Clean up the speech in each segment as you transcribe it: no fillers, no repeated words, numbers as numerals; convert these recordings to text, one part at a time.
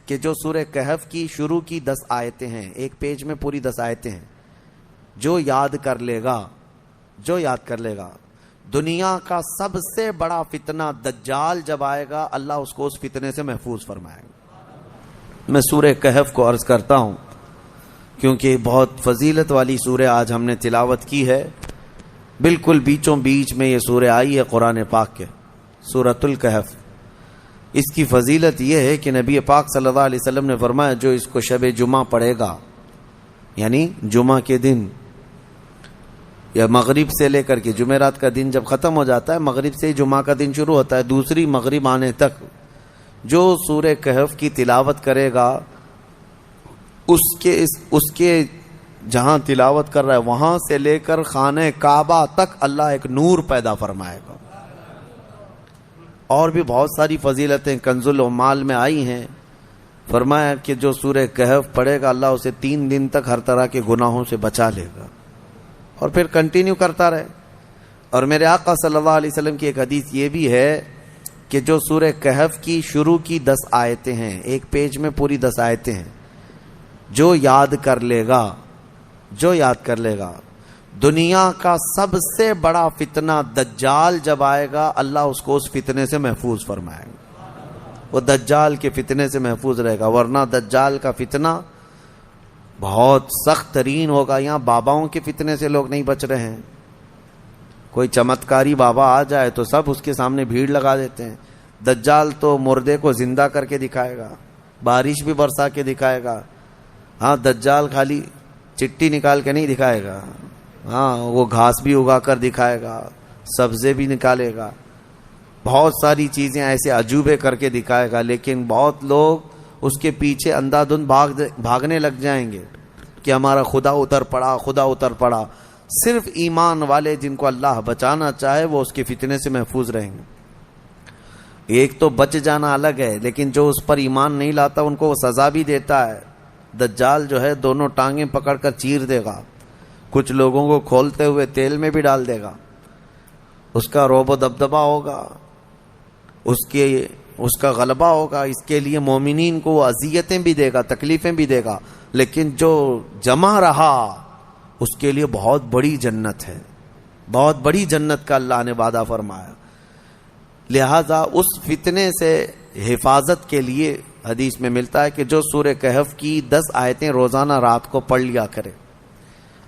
کہ جو سورہ کہف کی شروع کی 10 آیتیں ہیں، ایک پیج میں پوری 10 آیتیں ہیں، جو یاد کر لے گا دنیا کا سب سے بڑا فتنہ دجال جب آئے گا، اللہ اس کو اس فتنے سے محفوظ فرمائے گا۔ میں سورہ کہف کو عرض کرتا ہوں کیونکہ بہت فضیلت والی سورہ آج ہم نے تلاوت کی ہے، بالکل بیچوں بیچ میں یہ سورہ آئی ہے قرآن پاک کے، سورۃ الکہف۔ اس کی فضیلت یہ ہے کہ نبی پاک صلی اللہ علیہ وسلم نے فرمایا جو اس کو شب جمعہ پڑھے گا، یعنی جمعہ کے دن یا مغرب سے لے کر کے جمعرات کا دن جب ختم ہو جاتا ہے، مغرب سے جمعہ کا دن شروع ہوتا ہے، دوسری مغرب آنے تک جو سورہ کہف کی تلاوت کرے گا، اس کے جہاں تلاوت کر رہا ہے وہاں سے لے کر خانہ کعبہ تک اللہ ایک نور پیدا فرمائے گا۔ اور بھی بہت ساری فضیلتیں کنز العمال میں آئی ہیں، فرمایا کہ جو سورہ کہف پڑھے گا اللہ اسے 3 دن تک ہر طرح کے گناہوں سے بچا لے گا، اور پھر کنٹینیو کرتا رہے۔ اور میرے آقا صلی اللہ علیہ وسلم کی ایک حدیث یہ بھی ہے کہ جو سورہ کہف کی شروع کی 10 آیتیں ہیں، ایک پیج میں پوری 10 آیتیں ہیں، جو یاد کر لے گا دنیا کا سب سے بڑا فتنہ دجال جب آئے گا، اللہ اس کو اس فتنے سے محفوظ فرمائے گا، وہ دجال کے فتنے سے محفوظ رہے گا۔ ورنہ دجال کا فتنہ بہت سخت ترین ہوگا۔ یہاں باباؤں کے فتنے سے لوگ نہیں بچ رہے ہیں، کوئی چمتکاری بابا آ جائے تو سب اس کے سامنے بھیڑ لگا دیتے ہیں۔ دجال تو مردے کو زندہ کر کے دکھائے گا، بارش بھی برسا کے دکھائے گا۔ ہاں، دجال خالی چٹی نکال کے نہیں دکھائے گا، ہاں وہ گھاس بھی اگا کر دکھائے گا، سبزے بھی نکالے گا، بہت ساری چیزیں ایسے عجوبے کر کے دکھائے گا۔ لیکن بہت لوگ اس کے پیچھے اندھا دھند بھاگنے لگ جائیں گے کہ ہمارا خدا اتر پڑا۔ صرف ایمان والے جن کو اللہ بچانا چاہے وہ اس کے فتنے سے محفوظ رہیں گے۔ ایک تو بچ جانا الگ ہے، لیکن جو اس پر ایمان نہیں لاتا ان کو وہ سزا بھی دیتا ہے۔ دجال جو ہے دونوں ٹانگیں پکڑ کر چیر دے گا، کچھ لوگوں کو کھولتے ہوئے تیل میں بھی ڈال دے گا، اس کا رعب و دبدبہ ہوگا، اس کا غلبہ ہوگا۔ اس کے لیے مومنین کو وہ اذیتیں بھی دے گا، تکلیفیں بھی دے گا، لیکن جو جمع رہا اس کے لیے بہت بڑی جنت ہے، بہت بڑی جنت کا اللہ نے وعدہ فرمایا۔ لہذا اس فتنے سے حفاظت کے لیے حدیث میں ملتا ہے کہ جو سورہ کہف کی 10 آیتیں روزانہ رات کو پڑھ لیا کرے،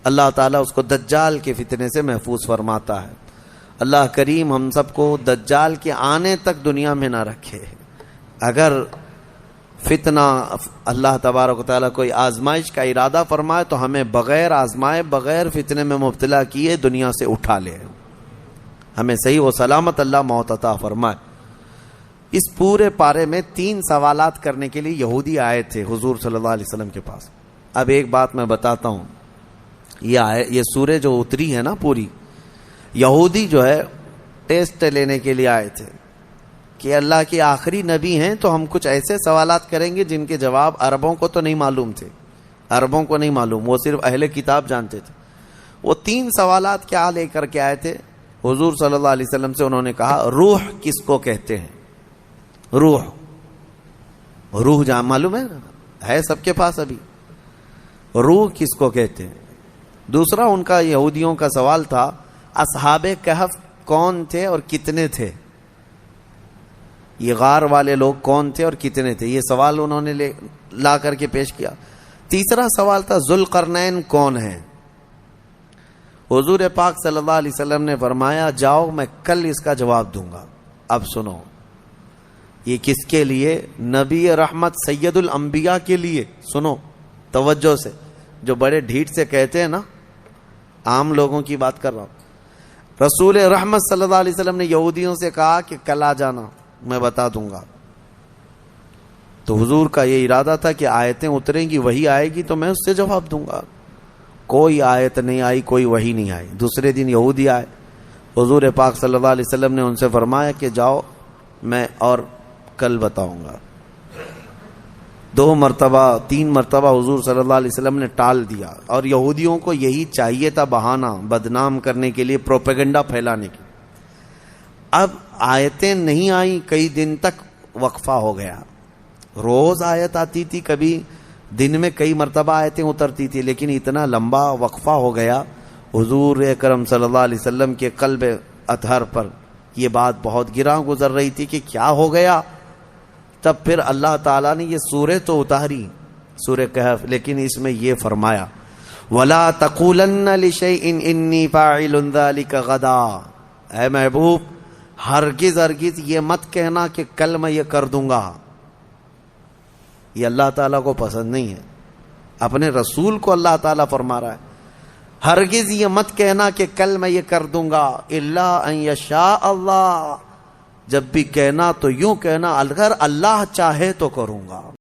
اللہ تعالیٰ اس کو دجال کے فتنے سے محفوظ فرماتا ہے۔ اللہ کریم ہم سب کو دجال کے آنے تک دنیا میں نہ رکھے۔ اگر فتنہ اللہ تبارک و تعالیٰ کوئی آزمائش کا ارادہ فرمائے تو ہمیں بغیر آزمائے، بغیر فتنے میں مبتلا کیے دنیا سے اٹھا لے، ہمیں صحیح و سلامت اللہ موت عطا فرمائے۔ اس پورے پارے میں 3 سوالات کرنے کے لیے یہودی آئے تھے حضور صلی اللہ علیہ وسلم کے پاس۔ اب ایک بات میں بتاتا ہوں، یہ سورہ جو اتری ہے نا پوری، یہودی جو ہے ٹیسٹ لینے کے لیے آئے تھے کہ اللہ کے آخری نبی ہیں تو ہم کچھ ایسے سوالات کریں گے جن کے جواب عربوں کو تو نہیں معلوم تھے، عربوں کو نہیں معلوم، وہ صرف اہل کتاب جانتے تھے۔ وہ 3 سوالات کیا لے کر کے آئے تھے حضور صلی اللہ علیہ وسلم سے؟ انہوں نے کہا روح کس کو کہتے ہیں؟ روح جان معلوم ہے سب کے پاس ابھی، روح کس کو کہتے ہیں؟ دوسرا ان کا یہودیوں کا سوال تھا اصحاب کہف کون تھے اور کتنے تھے؟ یہ غار والے لوگ کون تھے اور کتنے تھے؟ یہ سوال انہوں نے لا کر کے پیش کیا۔ تیسرا سوال تھا ذوالقرنین کون ہے؟ حضور پاک صلی اللہ علیہ وسلم نے فرمایا جاؤ میں کل اس کا جواب دوں گا۔ اب سنو، یہ کس کے لیے؟ نبی رحمت سید الانبیاء کے لیے۔ سنو توجہ سے، جو بڑے ڈھیٹ سے کہتے ہیں نا، عام لوگوں کی بات کر رہا ہوں۔ رسول رحمت صلی اللہ علیہ وسلم نے یہودیوں سے کہا کہ کل آ جانا، میں بتا دوں گا۔ تو حضور کا یہ ارادہ تھا کہ آیتیں اتریں گی، وہی آئے گی تو میں اس سے جواب دوں گا۔ کوئی آیت نہیں آئی، کوئی وحی نہیں آئی۔ دوسرے دن یہودی آئے، حضور پاک صلی اللہ علیہ وسلم نے ان سے فرمایا کہ جاؤ میں اور کل بتاؤں گا۔ 2 مرتبہ 3 مرتبہ حضور صلی اللہ علیہ وسلم نے ٹال دیا، اور یہودیوں کو یہی چاہیے تھا، بہانہ بدنام کرنے کے لیے، پروپیگنڈا پھیلانے کے۔ اب آیتیں نہیں آئیں، کئی دن تک وقفہ ہو گیا۔ روز آیت آتی تھی، کبھی دن میں کئی مرتبہ آیتیں اترتی تھی، لیکن اتنا لمبا وقفہ ہو گیا حضور اکرم صلی اللہ علیہ وسلم کے قلب اطہر پر یہ بات بہت گراں گزر رہی تھی کہ کیا ہو گیا. تب پھر اللہ تعالیٰ نے یہ سورہ تو اتاری، سورہ کہف، لیکن اس میں یہ فرمایا وَلَا تَقُولَنَّ لِشَيْءٍ إِنِّي فَاعِلٌ ذَلِكَ غَدًا. اے محبوب ہرگز ہرگز یہ مت کہنا کہ کل میں یہ کر دوں گا. یہ اللہ تعالیٰ کو پسند نہیں ہے. اپنے رسول کو اللہ تعالیٰ فرما رہا ہے ہرگز یہ مت کہنا کہ کل میں یہ کر دوں گا، الا ان یشاء اللہ. جب بھی کہنا تو یوں کہنا اگر اللہ چاہے تو کروں گا.